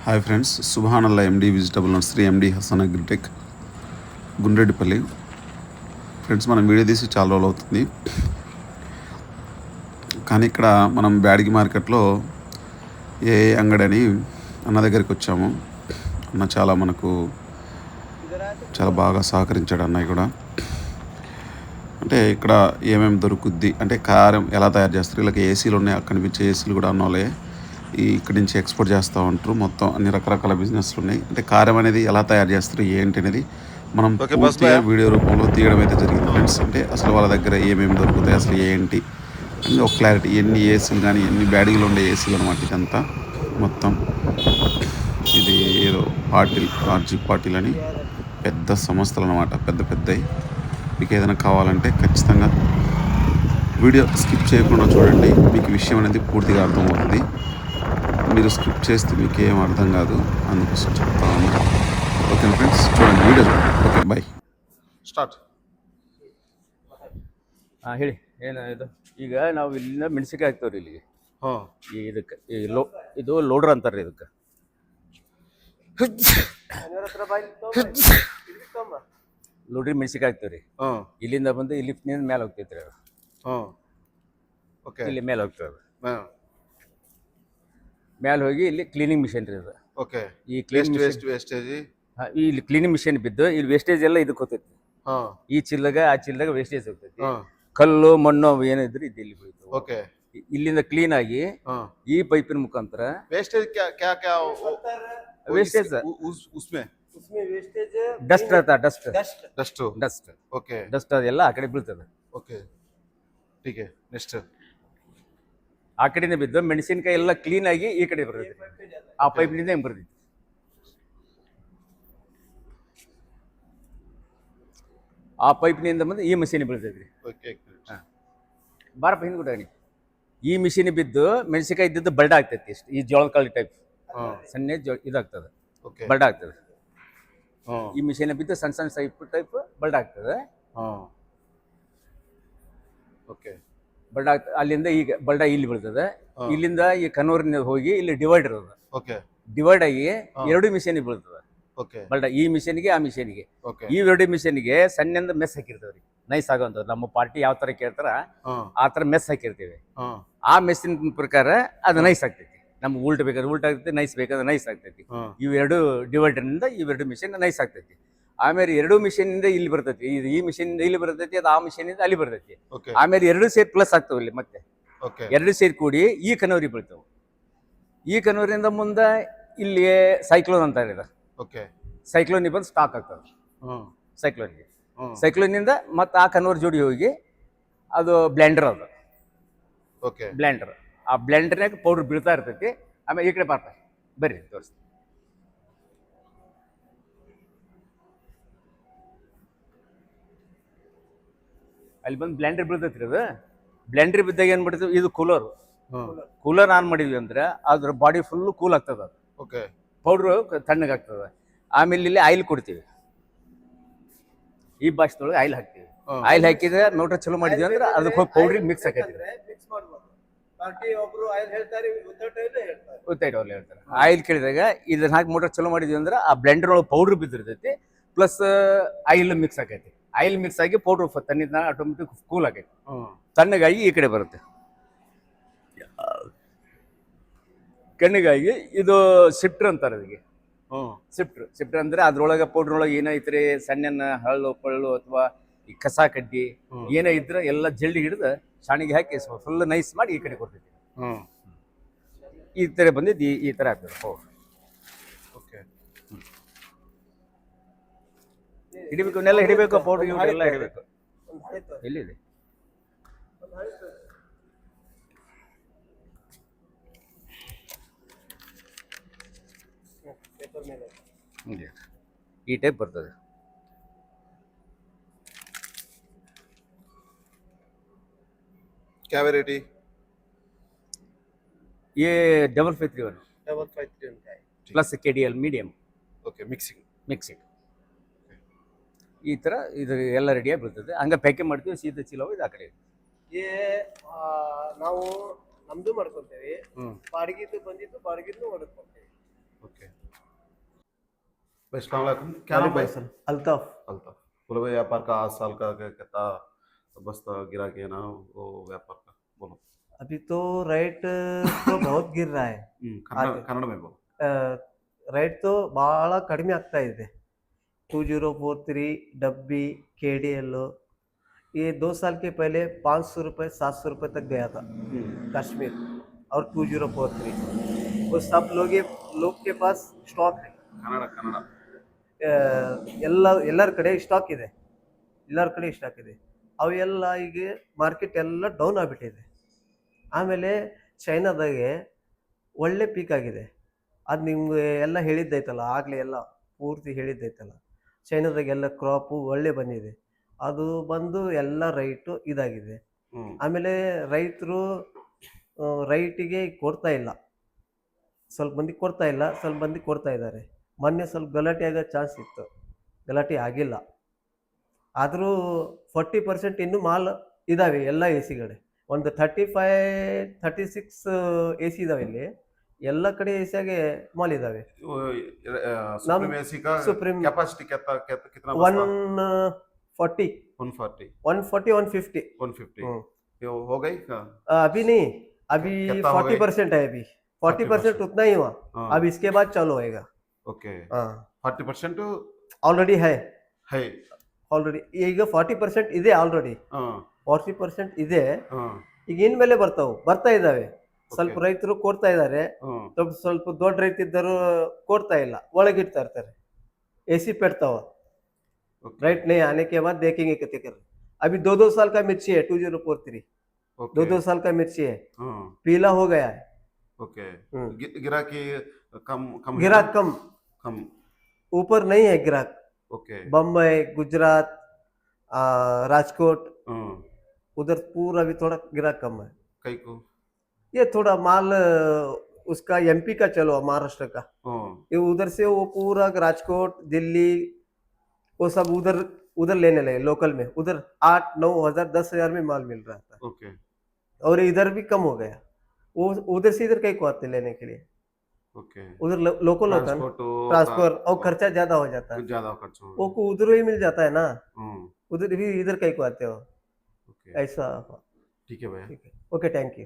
Hi friends, Subhanalla MD vegetable nursery, MD Hassan agritech, Gundreddipalli. Friends, మనం video తీసి చాలా రోజులు అవుతుంది, కానీ ఇక్కడ మనం బ్యాడగి మార్కెట్లో ఏ అంగడి అన్న దగ్గరికి వచ్చాము. అన్న చాలా బాగా సహకరించాడు. అన్నయ్య కూడా అంటే ఇక్కడ ఏమేమి దొరుకుద్ది అంటే కారం ఎలా తయారు చేస్తారు, ఇలా ఏసీలు ఉన్నాయి, అక్కడ కనిపించే ఏసీలు కూడా అన్నోళ్ళే ఇక్కడి నుంచి ఎక్స్పోర్ట్ చేస్తూ ఉంటారు. మొత్తం అన్ని రకరకాల బిజినెస్లు ఉన్నాయి. అంటే కారం అనేది ఎలా తయారు చేస్తారు ఏంటి అనేది మనం పూర్తిగా వీడియో రూపంలో తీయడం అయితే జరిగింది ఫ్రెండ్స్. అంటే అసలు వాళ్ళ దగ్గర ఏమేమి దొరుకుతాయి, అసలు ఏంటి అని ఒక క్లారిటీ, ఎన్ని ఏసీలు కానీ ఎన్ని బ్యాడీలు ఉండే ఏసీలు అనమాట. ఇదంతా మొత్తం ఇది ఏదో ఆర్జీ పాటిల్ అని పెద్ద సంస్థలు అనమాట, పెద్దవి. మీకు ఏదైనా కావాలంటే ఖచ్చితంగా వీడియో స్కిప్ చేయకుండా చూడండి, మీకు విషయం అనేది పూర్తిగా అర్థమవుతుంది. మీరు స్కిప్ చేస్తే మీకు ఏం అర్థం కాదు, అందుకోసం చెప్తా ఉన్నా. ఓకే ఫ్రెండ్స్, చూడండి, వీడియో చూడండి. Okay by start. ಹೇಳಿ ಏನಾಯಿತು. ಈಗ ನಾವು ಇಲ್ಲಿಂದ ಮೆಣಸಿನ್ಕಾಯಿ ಹಾಕ್ತೇವ್ರಿ ಇಲ್ಲಿಗೆ. ಇದಕ್ಕೆ ಇದು ಲೋಡ್ರ್ ಅಂತಾರೆ ಇದಕ್ಕೆ. ಲೋಡ್ರಿ ಮೆಣಸಿನ್ಕಾಯಿ ಹಾಕ್ತೇವ್ರಿ. ಇಲ್ಲಿಂದ ಬಂದು ಇಲ್ಲಿ ಲಿಫ್ಟ್ನಿಂದ ಮೇಲೆ ಹೋಗ್ತೈತ್ರಿ ಅದು. ಇಲ್ಲಿ ಮೇಲೆ ಹೋಗ್ತದೆ. ಮೇಲೆ ಹೋಗಿ ಇಲ್ಲಿ ಕ್ಲೀನಿಂಗ್ ಮಿಷನ್ ರೀ ಅದು. ಓಕೆ. ಈ ವೇಸ್ಟೇಜ್ ಇಲ್ಲಿ ಕ್ಲೀನಿಂಗ್ ಮಿಷನ್ ಬಿದ್ದು ಇಲ್ಲಿ ವೇಸ್ಟೇಜ್ ಎಲ್ಲ ಇದಕ್ಕೆ ಹೋಗ್ತೈತಿ. ಈ ಚಿಲ್ಲಗ ಆ ಚಿಲ್ಲಗ ವೇಸ್ಟೇಜ್ ಹೋಗ್ತೈತಿ. ಕಲ್ಲು ಮಣ್ಣು ಅವು ಏನಿದ್ರು ಇದು ಇಲ್ಲಿ ಹೋಯ್ತು. ಓಕೆ. ಇಲ್ಲಿಂದ ಕ್ಲೀನ್ ಆಗಿ ಈ ಪೈಪಿನ ಮುಖಾಂತರ wastage wastage dust dust okay. Dust ಅದೆಲ್ಲ ಆ ಕಡೆ ಬೀಳ್ತದೆ. ಓಕೆ, ಟೀಕೆ. ನೆಕ್ಸ್ಟ್ ಆ ಕಡೆಯಿಂದ ಬಿದ್ದು ಮೆಣಸಿನ್ಕಾಯಿ ಎಲ್ಲ ಕ್ಲೀನ್ ಆಗಿ ಈ ಕಡೆ ಬರ್ತೈತಿ. ಆ ಪೈಪ್ನಿಂದ ಹೆಂಗ್ ಬರ್ತೈತಿ. ಆ ಪೈಪ್ನಿಂದ ಬಂದು ಈ ಮಿಷಿನ್ ಬೀಳ್ತೈತ್ರಿ. ಬಾರಪ್ಪ ಹಿಂದ್ ಗುಡ್ಡಾಣಿ. ಈ ಮಿಷಿನ್ ಬಿದ್ದು ಮೆಣಸಿನ್ಕಾಯಿ ಇದ್ದಿದ್ದು ಬಲ್ಡ ಆಗ್ತೈತಿ. ಇಷ್ಟು ಈ ಜೋಳದ ಕಾಳು ಟೈಪ್ ಸಣ್ಣ ಇದಾಗ್ತದೆ, ಬಲ್ಡ ಆಗ್ತದೆ. ಈ ಮಿಷಿನ್ ಬಿದ್ದು ಸಣ್ಣ ಸಣ್ಣ ಟೈಪ್ ಬಲ್ಡ ಆಗ್ತದೆ. ಓಕೆ. ಬಲ್ಡ ಆಗ್ತದೆ. ಅಲ್ಲಿಂದ ಈಗ ಬಲ್ಡ ಇಲ್ಲಿ ಬೀಳ್ತದೆ. ಇಲ್ಲಿಂದ ಈ ಕನ್ನೂರಿನ ಹೋಗಿ ಇಲ್ಲಿ ಡಿವೈಡ್ ಇರೋದು. ಡಿವೈಡ್ ಆಗಿ ಎರಡು ಮಿಷಿನ್ ಬೀಳ್ತದೆ. ಬಲ್ಡ ಈ ಮಿಷನ್ಗೆ ಆ ಮಿಷನ್ಗೆ. ಈ ಎರಡು ಮಿಷನ್ಗೆ ಸಣ್ಣ ಮೆಸ್ ಹಾಕಿರ್ತೇವ್ರಿ, ನೈಸ್ ಆಗೋಂಥದ್ದು. ನಮ್ಮ ಪಾರ್ಟಿ ಯಾವ ತರ ಕೇಳ್ತಾರ ಆ ತರ ಮೆಸ್ ಹಾಕಿರ್ತೀವಿ. ಆ ಮೆಸ್ಸಿನ ಪ್ರಕಾರ ಅದು ನೈಸ್ ಆಗ್ತೈತಿ. ನಮ್ಗೆ ಉಲ್ಟ ಬೇಕಾದ್ರೆ ಉಲ್ಟ ಆಗ್ತೈತಿ, ನೈಸ್ ಬೇಕಾದ್ರೆ ನೈಸ್ ಆಗ್ತೈತಿ. ಇವೆರಡು ಡಿವೈಡರ್ನಿಂದ ಇವೆರಡು ಮಿಷನ್ ನೈಸ್ ಆಗ್ತೈತಿ. ಆಮೇಲೆ ಎರಡು ಮಿಷಿನ್ ಇಂದ ಇಲ್ಲಿ ಬರ್ತೈತಿ, ಈ ಮಿಷಿನ್ ಇಂದ ಇಲ್ಲಿ ಬರ್ತೈತಿ, ಅದು ಆ ಮಿಷಿನ್ ಇಂದ ಅಲ್ಲಿ ಬರ್ತೈತಿ. ಆಮೇಲೆ ಎರಡು ಸೇರಿ ಪ್ಲಸ್ ಆಗ್ತಾವ ಇಲ್ಲಿ. ಮತ್ತೆ ಎರಡು ಸೇರಿ ಕೂಡಿ ಈ ಕನೂರಿ ಬೀಳ್ತಾವ. ಈ ಕನೂರಿಂದ ಮುಂದೆ ಇಲ್ಲಿ ಸೈಕ್ಲೋನ್ ಅಂತ ಇದೆ. ಸೈಕ್ಲೋನಿಗೆ ಬಂದು ಸ್ಟಾಕ್ ಆಗ್ತದೆ. ಸೈಕ್ಲೋನಿಂದ ಮತ್ತೆ ಆ ಕನ್ವರ್ ಜೋಡಿ ಹೋಗಿ ಅದು ಬ್ಲೆಂಡರ್. ಅದು ಬ್ಲೆಂಡರ್. ಆ ಬ್ಲೆಂಡರ್ನಾಗ ಪೌಡರ್ ಬೀಳ್ತಾ ಇರ್ತೈತಿ. ಆಮೇಲೆ ಈ ಕಡೆ ಬರ್ತಾರೆ, ಬರ್ರಿ ತೋರಿಸ್ತೀನಿ. ಅಲ್ಲಿ ಬಂದು ಬ್ಲೆಂಡರ್ ಬೀಳ್ತೈತಿ. ಅದು ಬ್ಲೆಂಡರ್ ಬಿದ್ದಾಗ ಏನ್ ಮಾಡ್ತೀವಿ, ಇದು ಕೂಲರ್ ಆನ್ ಮಾಡಿದ್ವಿ ಅಂದ್ರೆ ಅದ್ರ ಬಾಡಿ ಫುಲ್ ಕೂಲ್ ಆಗ್ತದ. ಪೌಡ್ರು ತಣ್ಣಗಾಗ್ತದೆ. ಆಮೇಲೆ ಇಲ್ಲಿ ಆಯಿಲ್ ಕೊಡ್ತೀವಿ. ಈ ಬಾಕ್ಸ್ದೊಳಗೆ ಆಯಿಲ್ ಹಾಕ್ತೀವಿ. ಆಯಿಲ್ ಹಾಕಿದ್ರೆ ಮೋಟರ್ ಚಲೋ ಮಾಡಿದ್ವಿ ಅಂದ್ರೆ ಅದಕ್ಕೆ ಹೋಗಿ ಪೌಡ್ರಿಗೆ ಮಿಕ್ಸ್ ಆಕೈತಿ. ಹೇಳ್ತಾರೆ ಆಯಿಲ್ ಕೇಳಿದಾಗ ಇದನ್ನ ಹಾಕಿ ಮೋಟರ್ ಚಲೋ ಮಾಡಿದ್ವಿ ಅಂದ್ರೆ ಆ ಬ್ಲೆಂಡರ್ ಒಳಗೆ ಪೌಡ್ರ್ ಬಿದ್ದಿರ್ತೈತಿ, ಪ್ಲಸ್ ಆಯಿಲ್ ಮಿಕ್ಸ್ ಆಕೈತಿ. ಆಯಿಲ್ ಮಿಕ್ಸ್ ಆಗಿ ಪೌಡ್ರ್ ತಣ್ಣಿದ ಆಟೋಮೆಟಿಕ್ ಕೂಲ್ ಆಗೈತಿ. ತಣ್ಣಗಾಗಿ ಈ ಕಡೆ ಬರುತ್ತೆ. ಕಣ್ಣಿಗಾಗಿ ಇದು ಸಿಫ್ಟರ್ ಅಂತಾರೆ. ಅದಕ್ಕೆ ಸಿಫ್ಟರ್ ಅಂದ್ರೆ ಅದ್ರೊಳಗೆ ಪೌಡ್ರೊಳಗೆ ಏನೈತ್ರಿ, ಸಣ್ಣ ಹಳ್ಳು ಪಳ್ಳು ಅಥವಾ ಈ ಕಸ ಕಡ್ಡಿ ಏನೇ ಇದ್ರೆ ಎಲ್ಲ ಜಲ್ದಿ ಹಿಡಿದು ಶಾಣಿಗೆ ಹಾಕಿ ಫುಲ್ ನೈಸ್ ಮಾಡಿ ಈ ಕಡೆ ಕೊಡ್ತೈತಿ. ಈ ತರ ಬಂದಿದ್ದು ಈ ತರ ಆಗ್ತದೆ ಪೌಡ್ರ್. ಹಿಡಿಬೇಕು, ನೆಲ್ಲ ಹಿಡಿಬೇಕು, ಪೌಡ್ರ್ ಎಲ್ಲ ಹಿಡಿಬೇಕು. ಎಲ್ಲಿದೆ ಈ ಟೈಪ್ ಬರ್ತದೆ. क्या वैरायटी? ये 5531 plus KDL medium. Okay. Mixing ಈ ತರ ಇದು ಎಲ್ಲ ರೆಡಿಯಾಗಿ ಬರ್ತದೆ. ಹಂಗ ಪ್ಯಾಕಿಂಗ್ ಮಾಡ್ತೀವಿ, ಸೀದಾ ಚೀಲ ಇದು ಆ ಕಡೆ. ನಾವು ನಮ್ದು ಮಾಡ್ಕೊತೇವೆ, ಬಾಡಿಗೆದು ಬಂದಿದ್ದು ಬಾಡಿಗೆದು ಹೊಡೆದ್ಕೊಡ್ತೇವೆ. ಓಕೆ. भाई अस्सलाम वालेकुम, क्या नाम भाई? अल्ताफ। अल्ताफ। बोलो भाई, व्यापार का आज साल का कितना बस्ता गिरा के ना वो व्यापार का बोलो। अभी तो रेट तो बहुत गिर रहा है ಕನ್ನಡ आगे ಕನ್ನಡ में बोलो। ರೇಟ್ तो ಬಹಳ ಕಡಿಮೆ ಆಗ್ತಾ ಇದೆ 2043 डब्बी KDL ये 2 साल के पहले 500 रुपये 700 रुपये तक गया था कश्मीर और 2043 वो सब लोग के पास स्टॉक है ಕನ್ನಡ ಕನ್ನಡ ಎಲ್ಲರ ಕಡೆ ಸ್ಟಾಕ್ ಇದೆ ಅವೆಲ್ಲ ಈಗ ಮಾರ್ಕೆಟ್ ಎಲ್ಲ ಡೌನ್ ಆಗಿಬಿಟ್ಟಿದೆ ಆಮೇಲೆ ಚೈನಾದಾಗೆ ಒಳ್ಳೆ ಪೀಕ್ ಆಗಿದೆ ಅದು ನಿಮ್ಗೆ ಎಲ್ಲ ಹೇಳಿದ್ದೈತಲ್ಲ ಆಗಲೇ ಎಲ್ಲ ಪೂರ್ತಿ ಹೇಳಿದ್ದೈತಲ್ಲ ಚೈನಾದಾಗ ಎಲ್ಲ ಕ್ರಾಪು ಒಳ್ಳೆ ಬಂದಿದೆ ಅದು ಬಂದು ಎಲ್ಲ ರೈಟು ಇದಾಗಿದೆ ಆಮೇಲೆ ರೈತರು ರೈಟಿಗೆ ಕೊಡ್ತಾ ಇಲ್ಲ ಸ್ವಲ್ಪ ಮಂದಿ ಕೊಡ್ತಾ ಇದ್ದಾರೆ ಮೊನ್ನೆ ಸ್ವಲ್ಪ ಗಲಾಟೆ ಆಗೋ ಚಾನ್ಸ್ ಇತ್ತು ಗಲಾಟೆ ಆಗಿಲ್ಲ ಆದರೂ 40% ಇನ್ನೂ ಮಾಲ್ ಇದ್ದಾವೆ ಎಲ್ಲ ಎ ಸಿಗಳೇ ಒಂದು 36 ಎ ಸಿ ಇದಾವೆ ಇಲ್ಲಿ ಎಲ್ಲ ಕಡೆ ಎ ಸಿಯಾಗೆ ಮಾಲ್ ಇದ್ದಾವೆ सुप्रीम एसी का सुप्रीम कैपेसिटी कितना बस्ता? 140 140 140 150 150 ये हो गई का? अभी नहीं अभी कितना हो गई? 40% है अभी 40% उतना ही हुआ हाँ, अब इसके बाद चालू होएगा ओके। हाँ 40% ಆಲ್ರೆಡಿ है ಆಲ್ರೆಡಿ ಈಗ 40% ಇದೆ ಆಲ್ರೆಡಿ हाँ 40% ಇದೆ हाँ ಈಗ ಇನ್ಮೇಲೆ ಬರ್ತಾ ಇದ್ದಾವೆ ಸ್ವಲ್ಪ ರೈತರು ಕೊಡ್ತಾ ಇದ್ದಾರೆ हाँ ಸ್ವಲ್ಪ ದೊಡ್ಡ ರೈತ ಇದ್ದರು ಕೊಡ್ತಾ ಇಲ್ಲ ಒಳಗಿಡ್ತಾ ಇರ್ತಾರೆ एसी पेटता ओके राइट नहीं आने के बाद देखेंगे कितने कर अभी 2-2 साल का मिर्ची है 2043 ओके 2-2 साल का मिर्ची है हाँ पीला हो गया है ओके हम्म। गिरा की कम कम है गिराक ना? कम कम ऊपर नहीं है गिराक ओके बम्बई गुजरात राजकोट हाँ उधर पूरा भी थोड़ा गिराक कम है कई को ये थोड़ा माल उसका MP का चलो महाराष्ट्र का हाँ ये उधर से वो पूरा राजकोट दिल्ली वो सब उधर लेने लगे लोकल में उधर 8-9 हजार 10 हजार में माल मिल रहा था ओके और इधर भी कम हो गया वो उधर से इधर कहीं को आते लेने के लिए ओके उधर लोकल होता है ट्रांसपोर्ट ट्रांसफर और खर्चा ज्यादा हो जाता है ज्यादा खर्च हो वो को उधर ही मिल जाता है ना हाँ उधर भी इधर कहीं को आते हो ओके ऐसा ठीक है भैया। ठीक है ओके थैंक यू